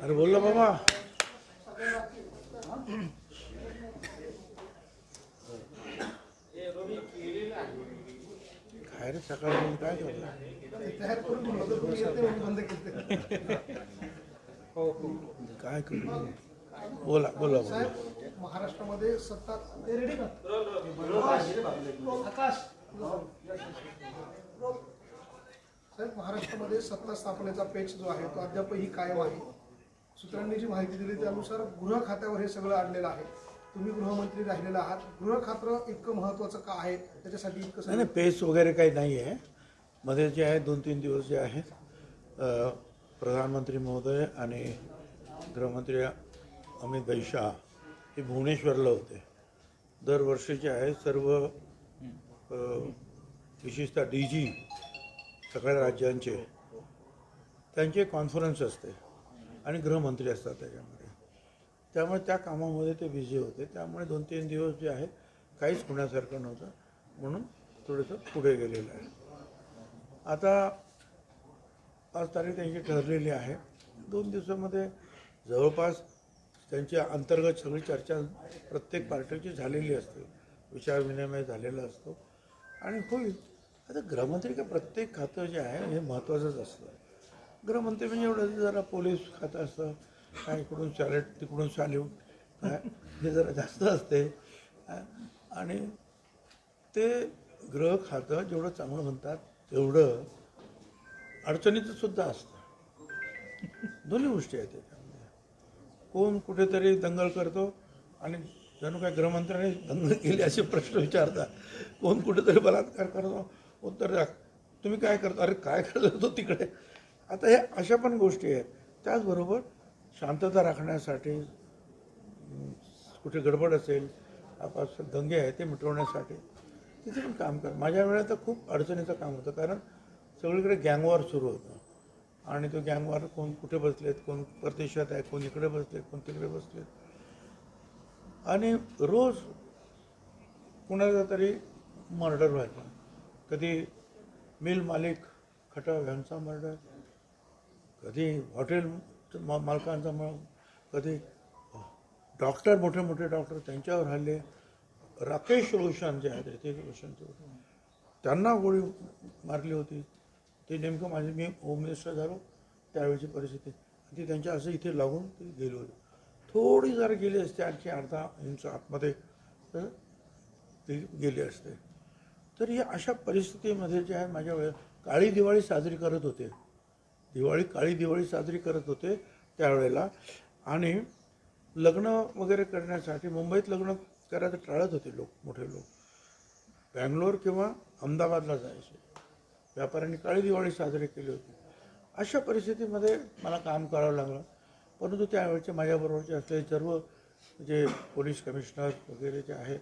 अरे बोल ना बाबा. काय रे सकाळी काय करतो? काय करू? बोला बोला बोला. महाराष्ट्रामध्ये सत्ता रेडी का? आकाश साहेब, महाराष्ट्रामध्ये सत्ता स्थापनेचा पेच जो आहे तो अद्यापही कायम आहे. सूत्रांनी जी माहिती दिली त्यानुसार गृह खात्यावर हे सगळं आणलेलं आहे. तुम्ही गृहमंत्री राहिलेला आहात. गृह खातं इतकं महत्त्वाचं का आहे? त्याच्यासाठी इतकं नाही पेच वगैरे काही नाही आहे. मध्ये जे आहे 2-3 दिवस जे आहेत प्रधानमंत्री महोदय आणि गृहमंत्री अमित भाई शाह हे भुवनेश्वरला होते. दरवर्षीचे आहे सर्व विशेषतः DG सगळ्या राज्यांचे त्यांचे कॉन्फरन्स असते आणि गृहमंत्री असतात त्याच्यामध्ये. त्यामुळे त्या कामामध्ये ते बिझी होते. त्यामुळे 2-3 दिवस जे आहे काहीच होण्यासारखं नव्हतं म्हणून थोडंसं पुढे गेलेलं आहे. आता आज तारीख त्यांची ठरलेली आहे. 2 दिवसामध्ये जवळपास त्यांची अंतर्गत सगळी चर्चा प्रत्येक पार्टीची झालेली असते. विचारविनिमय झालेला असतो आणि होईल. आता गृहमंत्री का प्रत्येक खातं जे आहे हे महत्त्वाचंच असतं. गृहमंत्री म्हणजे एवढं जरा पोलीस खातं असतं, काय इकडून सॅलेट तिकडून सॅल्यूट काय हे जरा जास्त असते आणि ते गृह खातं जेवढं चांगलं म्हणतात तेवढं अडचणीचं सुद्धा असतं. दोन्ही गोष्टी आहेत त्याच्यामध्ये. कोण कुठेतरी दंगल करतो आणि जणू काय गृहमंत्र्यांनी दंगल केली असे प्रश्न विचारतात. कोण कुठेतरी बलात्कार करतो, उत्तर द्या तुम्ही काय करता, अरे काय करत होतो तिकडे. आता हे अशा पण गोष्टी आहेत. त्याचबरोबर शांतता राखण्यासाठी कुठे गडबड असेल आपापसात दंगे आहे ते मिटवण्यासाठी तिथे पण काम कर. माझ्या वेळेला तर खूप अडचणीचं काम होतं कारण सगळीकडे गँगवॉर सुरू होतं आणि तो गँगवॉर कोण कुठे बसलेत, कोण परदेशात आहे, कोण इकडे बसलेत, कोण तिकडे बसलेत आणि रोज कुणाचा तरी मर्डर व्हायचा. कधी मिल मालिक खटाव यांचा मर्डर, कधी हॉटेल मालकांचा कधी डॉक्टर मोठे मोठे डॉक्टर त्यांच्यावर हल्ले. राकेश रोशन जे आहेत ऋतिक रोशनचे त्यांना गोळी मारली होती. ते नेमकं मी होम मिनिस्टर झालो त्यावेळेची परिस्थिती ती त्यांच्या असं इथे लागून ते गेली होती. थोडी जर गेली असते आणखी अर्धा इंच आतमध्ये तर ते गेले असते. तर या अशा परिस्थितीमध्ये जे आहे माझ्या वेळेस काळी दिवाळी साजरी करत होते. काळी दिवाळी साजरी करत होते त्यावेळेला आणि लग्न वगैरे करण्यासाठी मुंबईत लग्न करायचं टाळत होते लोक, मोठे लोक बँगलोर किंवा अहमदाबादला जायचे. व्यापाऱ्यांनी काळी दिवाळी साजरी केली होती. अशा परिस्थितीमध्ये मला काम करावं लागलं. परंतु त्यावेळेचे माझ्याबरोबरचे असलेले सर्व जे पोलीस कमिशनर वगैरे जे आहेत,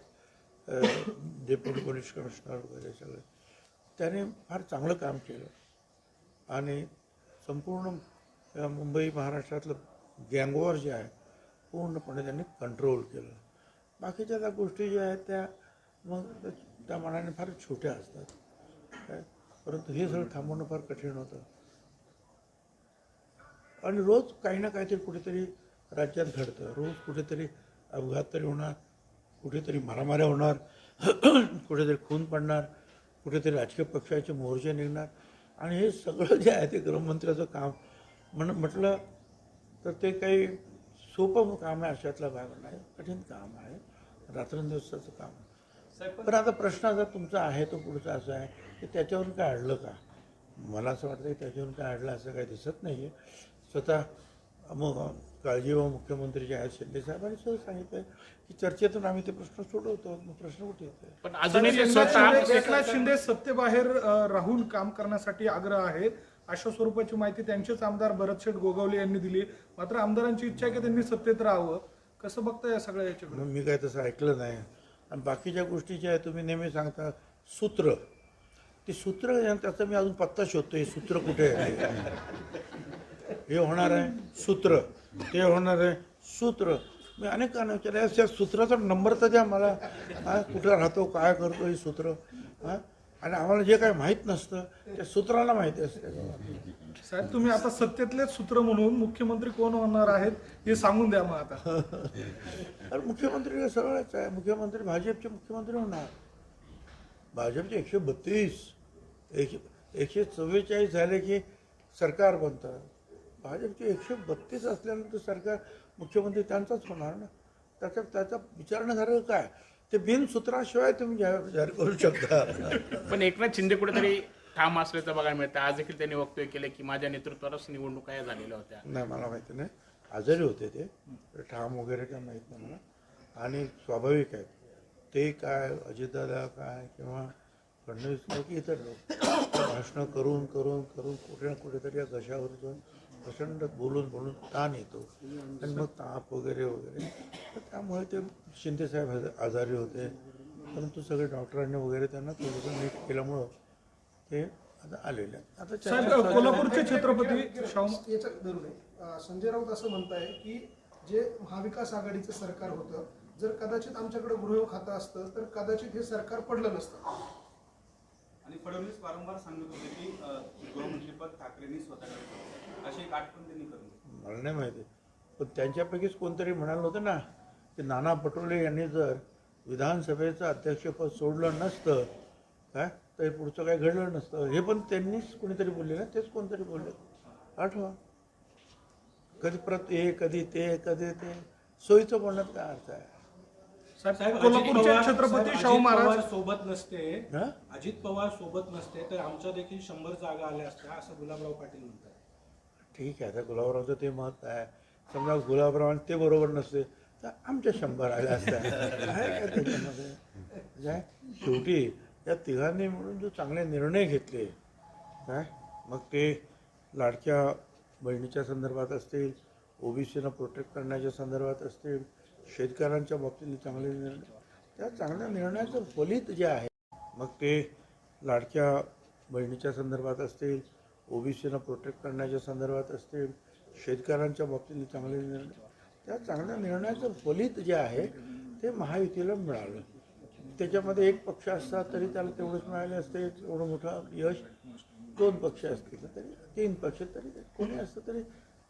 डेप्युटी पोलीस कमिशनर वगैरे सगळे त्याने फार चांगलं काम केलं आणि संपूर्ण मुंबई महाराष्ट्रातलं गँगवॉर जे आहे पूर्णपणे त्यांनी कंट्रोल केलं. बाकीच्या त्या गोष्टी ज्या आहेत त्या मग त्या मनाने फार छोट्या असतात काय, परंतु हे सगळं थांबवणं फार कठीण होतं. आणि रोज काही ना काहीतरी कुठेतरी राज्यात घडतं. रोज कुठेतरी अपघात तरी होणार, कुठेतरी मारामाऱ्या होणार, कुठेतरी खून पडणार, कुठेतरी राजकीय पक्षाचे मोर्चे निघणार आणि हे सगळं जे आहे ते गृहमंत्र्याचं काम म्हटलं तर ते काही सोपं काम आहे अशातला भाग नाही. कठीण काम आहे, रात्रंदिवसाचं काम आहे. पण आता प्रश्न जर तुमचा आहे तो पुढचा असा आहे की त्याच्यावरून काय अडलं का. मला असं वाटतं की त्याच्यावरून काय अडलं असं काही दिसत नाही आहे. स्वतः काळजीवाहू मुख्यमंत्री जे आहेत शिंदे साहेबांनी सुद्धा सांगितलं की चर्चेतून आम्ही ते प्रश्न सोडवतो. प्रश्न कुठे येतो. पण अजूनही एकनाथ शिंदे सत्तेबाहेर राहून काम करण्यासाठी आग्रह आहेत अशा स्वरूपाची माहिती त्यांचेच आमदार भरतशेठ गोगावले यांनी दिली. मात्र आमदारांची इच्छा आहे की त्यांनी सत्तेत राहावं. कसं बघता या सगळ्या याच्याकडे? मी काय तसं ऐकलं नाही. आणि बाकीच्या गोष्टी ज्या आहेत तुम्ही नेहमी सांगता सूत्र, ते सूत्र त्याचा मी अजून पत्ता शोधतो. हे सूत्र कुठे आहे, हे होणार आहे सूत्र, ते होणार आहे सूत्र. मी अनेकांना विचारलं त्या सूत्राचा नंबर तर द्या मला. कुठं राहतो, काय करतो हे सूत्र. आणि आम्हाला जे काही माहीत नसतं त्या सूत्रांना माहिती असते. साहेब तुम्ही आता सत्तेतलेच सूत्र म्हणून मुख्यमंत्री कोण होणार आहेत हे सांगून द्या मग आता. अरे मुख्यमंत्री सगळंच आहे. मुख्यमंत्री भाजपचे मुख्यमंत्री होणार. भाजपचे 132 144 झाले की सरकार बनतं. भाजपचे 132 असल्यानंतर सरकार मुख्यमंत्री त्यांचाच होणार ना. त्याचा विचारण्यासारखं काय? ते बिनसूत्राशिवाय तुम्ही जाहीर करू शकता. पण एकनाथ शिंदे कुठेतरी ठाम असल्याचं बघायला मिळतं. आज देखील त्यांनी वक्तव्य केलं की माझ्या नेतृत्वावरच निवडणुका या झालेल्या होत्या. नाही, मला माहिती नाही. आजारी होते ते, ठाम वगैरे काय माहीत नाही मला. आणि स्वाभाविक आहे ते काय अजितदादा काय किंवा फडणवीस काय की इतर लोक भाषणं करून करून करून कुठे ना कुठेतरी या घशावर जो प्रचंड बोलून ताण येतो आणि मग ताप वगैरे वगैरे. तर त्यामुळे ते शिंदेसाहेब आजारी होते, परंतु सगळे डॉक्टरांनी वगैरे त्यांना थोडंसं नीट केल्यामुळं ते आता आलेले आहेत. आता साहेब कोल्हापूरचे छत्रपती शाहू याच्या धरून संजय राऊत असं म्हणताय की जे महाविकास आघाडीचं सरकार होतं, जर कदाचित आमच्याकडे गृह खातं असतं तर कदाचित हे सरकार पडलं नसतं. आणि फडणवीस वारंवार सांगत होते की गृहमंत्रीपद ठाकरेंनी स्वतःकडे अशी एक आठवण त्यांनी करून. मला नाही माहिती, पण त्यांच्यापैकीच कोणतरी म्हणालं होतं ना की नाना पटोले यांनी जर विधानसभेचं अध्यक्षपद सोडलं नसतं काय तर पुढचं काही घडलं नसतं. हे पण त्यांनीच कोणीतरी बोलले ना, तेच कोणतरी बोलले. आठवा, कधी कधी ते सोयीचं बोलण्यात काय अर्थ आहे? साहेब कोल्हापूरचे छत्रपती शाहू महाराज सोबत नसते, हा? अजित पवार सोबत नसते तर आमच्या देखील 100 जागा आल्या असत्या असं गुलाबराव पाटील म्हणतात. ठीक आहे, आता गुलाबरावचं ते मत आहे. समजा गुलाबराव ते बरोबर नसते तर आमच्या 100 आल्या असत्या. आहे काय त्याच्यामध्ये? काय शेवटी या तिघांनी मिळून जो चांगले निर्णय घेतले काय, मग ते लाडक्या बहिणीच्या संदर्भात असतील, ओबीसीना प्रोटेक्ट करण्याच्या संदर्भात असतील, शेतकऱ्यांच्या बाबतीत चांगले निर्णय, त्या चांगल्या निर्णयाचं फलित जे आहे, मग ते लाडक्या बहिणीच्या संदर्भात असतील, ओबीसीना प्रोटेक्ट करण्याच्या संदर्भात असतील, शेतकऱ्यांच्या बाबतीत चांगले निर्णय, त्या चांगल्या निर्णयाचं फलित जे आहे ते महायुतीला मिळालं. त्याच्यामध्ये एक पक्ष असता तरी त्याला तेवढंच मिळाले असते. एवढं मोठं यश 2 पक्ष असतील तरी 3 पक्ष तरी कोणी असतं तरी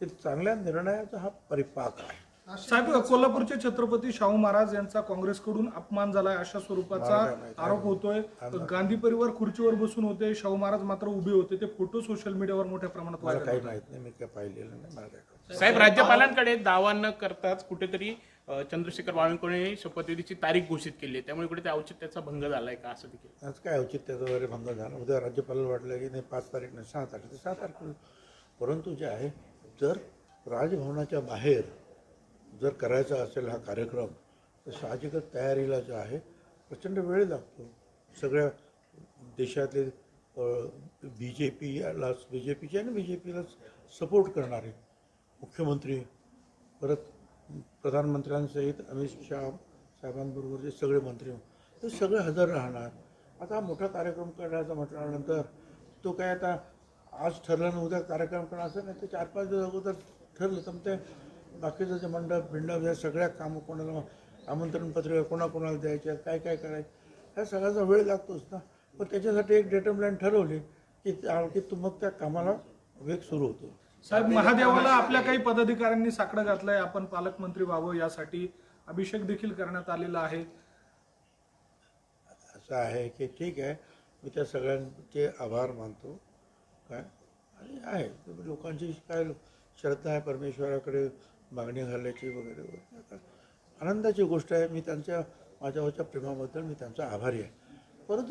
ते चांगल्या निर्णयाचा हा परिपाक आहे. साहेब कोल्हापूरचे छत्रपती शाहू महाराज यांचा काँग्रेसकडून अपमान झालाय अशा स्वरूपाचा आरोप होतोय. गांधी परिवार खुर्चीवर बसून होते, शाहू महाराज मात्र उभे होते. ते फोटो सोशल मीडियावर मोठ्या प्रमाणात मला व्हायरल काही होतात. माहित नाही, मी काय पाहिलेलं नाही. मला काय साहेब राज्यपालांकडे दावा न करताच कुठेतरी चंद्रशेखर बावनकुळे शपथविधीची तारीख घोषित केली आहे. त्यामुळे कुठे त्या औचित्याचा भंग झालाय का असं देखील? आज काय औचित्याचा वगैरे भंग झाला. उद्या राज्यपालाला वाटलं की नाही 5 तारीख नाही 6 तारीख तर 6 तारखेला. परंतु जे आहे जर राजभवनाच्या बाहेर जर करायचा असेल हा कार्यक्रम तर साहजिकच तयारीला जो आहे प्रचंड वेळ लागतो. सगळ्या देशातले बीजेपीचे आणि बीजेपीला सपोर्ट करणारे मुख्यमंत्री, परत प्रधानमंत्र्यांसहित अमित शहा साहेबांबरोबरचे सगळे मंत्री ते सगळे हजर राहणार. आता हा मोठा कार्यक्रम करण्याचा म्हटल्यानंतर तो काय आता आज ठरलं आणि उद्या कार्यक्रम करणार असं नाही. ते 4-5 दिवस अगोदर ठरलं तर ते बाकीचं जे मंडप या सगळ्या कामं कोणाला आमंत्रण पत्रिका कोणाकोणाला द्यायच्या काय काय करायचं ह्या सगळ्याचा वेळ लागतोच ना. पण त्याच्यासाठी एक डेटमलाईन ठरवली की मग त्या कामाला वेग सुरू होतो. साहेब महादेवाला आपल्या काही पदाधिकाऱ्यांनी साकडं घातलंय, आपण पालकमंत्री व्हावं यासाठी अभिषेक देखील करण्यात आलेला आहे. असं आहे की ठीक आहे, मी त्या सगळ्यांचे आभार मानतो काय. आणि आहे लोकांची काय श्रद्धा आहे परमेश्वराकडे मागणी घालायची वगैरे वगैरे. आता आनंदाची गोष्ट आहे. मी माझ्यावरच्या प्रेमाबद्दल मी त्यांचा आभारी आहे.